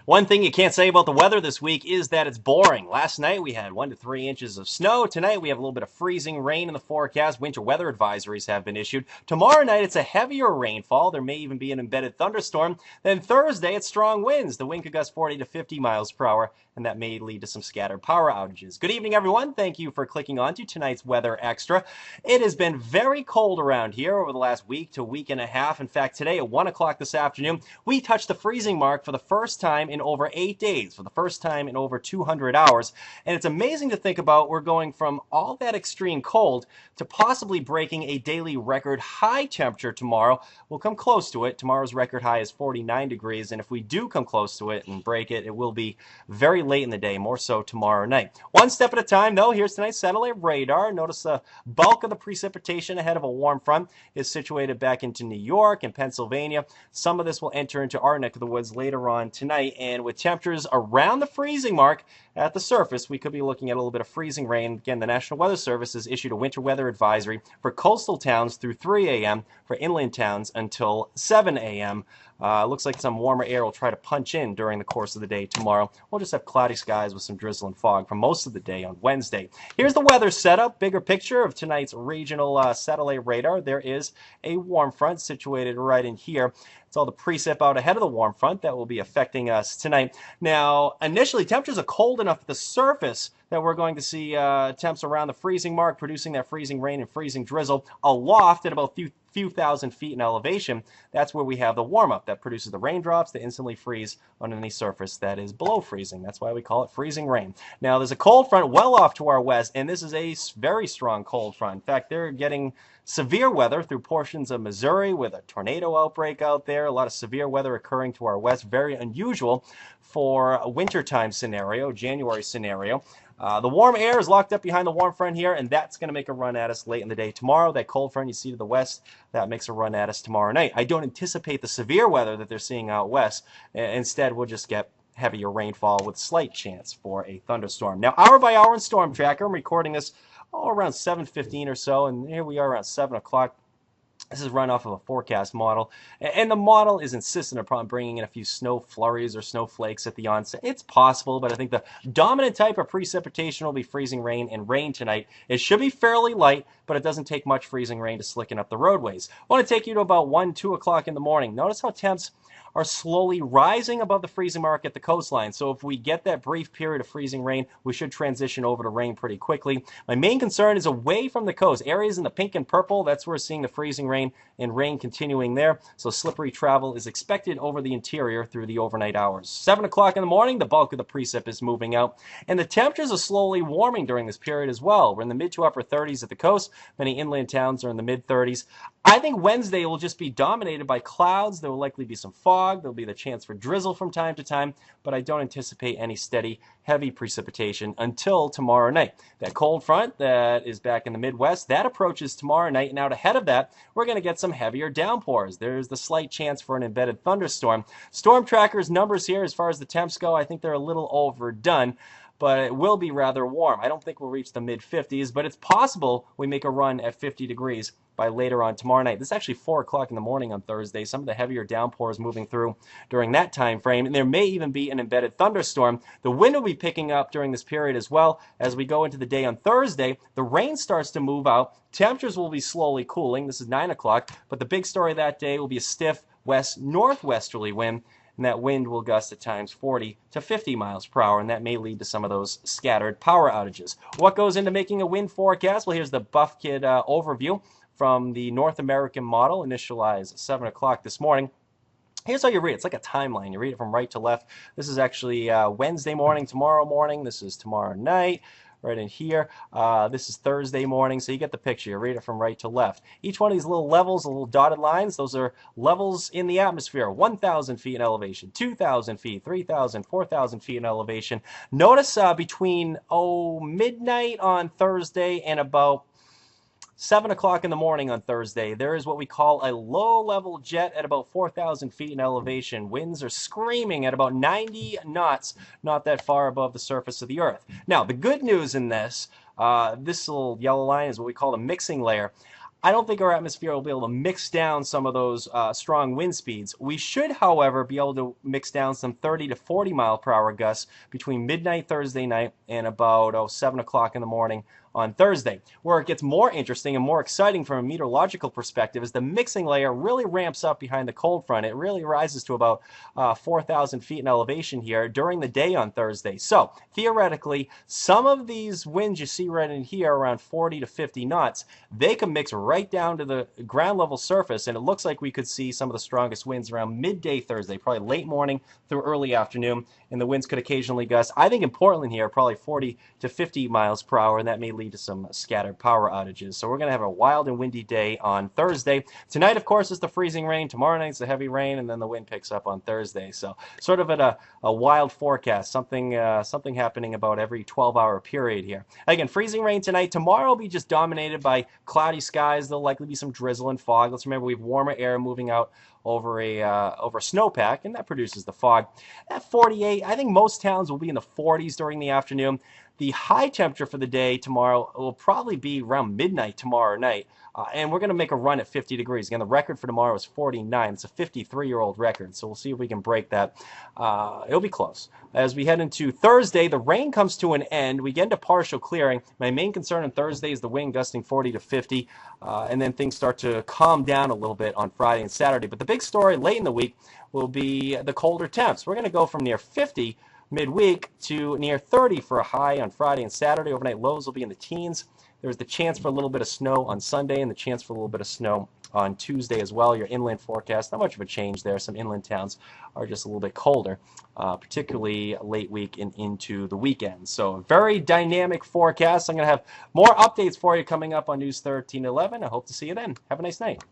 One thing you can't say about the weather this week is that it's boring. Last night we had 1 to 3 inches of snow. Tonight we have a little bit of freezing rain in the forecast. Winter weather advisories have been issued. Tomorrow night it's a heavier rainfall. There may even be an embedded thunderstorm. Then Thursday it's strong winds. The wind could gust 40 to 50 miles per hour, and that may lead to some scattered power outages. Good evening, everyone. Thank you for clicking on to tonight's Weather Extra. It has been very cold around here over the last week to week and a half. In fact, today at 1 o'clock this afternoon, we touched the freezing mark for the first time in over 8 days, for the first time in over 200 hours. And it's amazing to think about. We're going from all that extreme cold to possibly breaking a daily record high temperature tomorrow. We'll come close to it. Tomorrow's record high is 49 degrees, and if we do come close to it and break it, it will be very late in the day, more so tomorrow night. One step at a time, though. Here's tonight's satellite radar. Notice the bulk of the precipitation ahead of a warm front is situated back into New York and Pennsylvania. Some of this will enter into our neck of the woods later on tonight, and with temperatures around the freezing mark at the surface, we could be looking at a little bit of freezing rain. Again, the National Weather Service has issued a winter weather advisory for coastal towns through 3 a.m., for inland towns until 7 a.m. Looks like some warmer air will try to punch in during the course of the day tomorrow. We'll just have cloudy skies with some drizzle and fog for most of the day on Wednesday. Here's the weather setup, bigger picture of tonight's regional satellite radar. There is a warm front situated right in here. It's all the precip out ahead of the warm front that will be affecting us tonight. Now, initially, temperatures are cold enough at the surface that we're going to see temps around the freezing mark, producing that freezing rain and freezing drizzle. Aloft at about few thousand feet in elevation, that's where we have the warm-up that produces the raindrops that instantly freeze on any surface that is below freezing. That's why we call it freezing rain. Now, there's a cold front well off to our west, and this is a very strong cold front. In fact, they're getting severe weather through portions of Missouri with a tornado outbreak out there. A lot of severe weather occurring to our west. Very unusual for a wintertime scenario, January scenario. The warm air is locked up behind the warm front here, and that's going to make a run at us late in the day tomorrow. That cold front you see to the west, that makes a run at us tomorrow night. I don't anticipate the severe weather that they're seeing out west. Instead, we'll just get heavier rainfall with slight chance for a thunderstorm. Now, hour by hour in Storm Tracker, I'm recording this around 7:15 or so, and here we are around 7 o'clock. This is run off of a forecast model, and the model is insistent upon bringing in a few snow flurries or snowflakes at the onset. It's possible, but I think the dominant type of precipitation will be freezing rain and rain tonight. It should be fairly light, but it doesn't take much freezing rain to slicken up the roadways. I want to take you to about 1, 2 o'clock in the morning. Notice how temps are slowly rising above the freezing mark at the coastline. So if we get that brief period of freezing rain, we should transition over to rain pretty quickly. My main concern is away from the coast. Areas in the pink and purple, that's where we're seeing the freezing rain and rain continuing there. So slippery travel is expected over the interior through the overnight hours. 7 o'clock in the morning, the bulk of the precip is moving out. And the temperatures are slowly warming during this period as well. We're in the mid to upper 30s at the coast. Many inland towns are in the mid 30s. I think Wednesday will just be dominated by clouds. There will likely be some fog. There'll be the chance for drizzle from time to time, but I don't anticipate any steady, heavy precipitation until tomorrow night. That cold front that is back in the Midwest, that approaches tomorrow night, and out ahead of that, we're going to get some heavier downpours. There's the slight chance for an embedded thunderstorm. Storm Tracker's numbers here, as far as the temps go, I think they're a little overdone, but it will be rather warm. I don't think we'll reach the mid-50s, but it's possible we make a run at 50 degrees by later on tomorrow night. This is actually 4 o'clock in the morning on Thursday. Some of the heavier downpours moving through during that time frame, and there may even be an embedded thunderstorm. The wind will be picking up during this period as well. As we go into the day on Thursday, the rain starts to move out. Temperatures will be slowly cooling. This is 9 o'clock, but the big story that day will be a stiff west-northwesterly wind, and that wind will gust at times 40 to 50 miles per hour, and that may lead to some of those scattered power outages. What goes into making a wind forecast? Well, here's the Buff Kid overview from the North American model, initialized at 7 o'clock this morning. Here's how you read it. It's like a timeline. You read it from right to left. This is actually Wednesday morning, tomorrow morning. This is tomorrow night. Right in here. This is Thursday morning, so you get the picture. You read it from right to left. Each one of these little levels, the little dotted lines, those are levels in the atmosphere. 1,000 feet in elevation, 2,000 feet, 3,000, 4,000 feet in elevation. Notice between midnight on Thursday and about 7 o'clock in the morning on Thursday, there is what we call a low-level jet at about 4,000 feet in elevation. Winds are screaming at about 90 knots, not that far above the surface of the Earth. Now, the good news in this, this little yellow line is what we call a mixing layer. I don't think our atmosphere will be able to mix down some of those strong wind speeds. We should, however, be able to mix down some 30 to 40 mile per hour gusts between midnight Thursday night and about 7 o'clock in the morning on Thursday. Where it gets more interesting and more exciting from a meteorological perspective is the mixing layer really ramps up behind the cold front. It really rises to about 4,000 feet in elevation here during the day on Thursday. So theoretically, some of these winds you see right in here around 40 to 50 knots, they can mix right down to the ground level surface, and it looks like we could see some of the strongest winds around midday Thursday, probably late morning through early afternoon, and the winds could occasionally gust. I think in Portland here, probably 40 to 50 miles per hour, and that may lead to some scattered power outages. So we're going to have a wild and windy day on Thursday. Tonight, of course, is the freezing rain. Tomorrow night's the heavy rain, and then the wind picks up on Thursday. So sort of at a wild forecast, something happening about every 12-hour period here. Again, freezing rain tonight. Tomorrow will be just dominated by cloudy skies. There'll likely be some drizzle and fog. Let's remember we have warmer air moving out over a snowpack, and that produces the fog. At 48, I think most towns will be in the 40s during the afternoon. The high temperature for the day tomorrow will probably be around midnight tomorrow night, and we're going to make a run at 50 degrees. Again, the record for tomorrow is 49. It's a 53-year-old record, so we'll see if we can break that. It'll be close. As we head into Thursday, the rain comes to an end. We get into partial clearing. My main concern on Thursday is the wind gusting 40 to 50, and then things start to calm down a little bit on Friday and Saturday. But the big story late in the week will be the colder temps. We're going to go from near 50 midweek to near 30 for a high on Friday and Saturday. Overnight lows will be in the teens. There's the chance for a little bit of snow on Sunday and the chance for a little bit of snow on Tuesday as well. Your inland forecast, not much of a change there. Some inland towns are just a little bit colder, particularly late week and into the weekend. So very dynamic forecast. I'm going to have more updates for you coming up on News 1311. I hope to see you then. Have a nice night.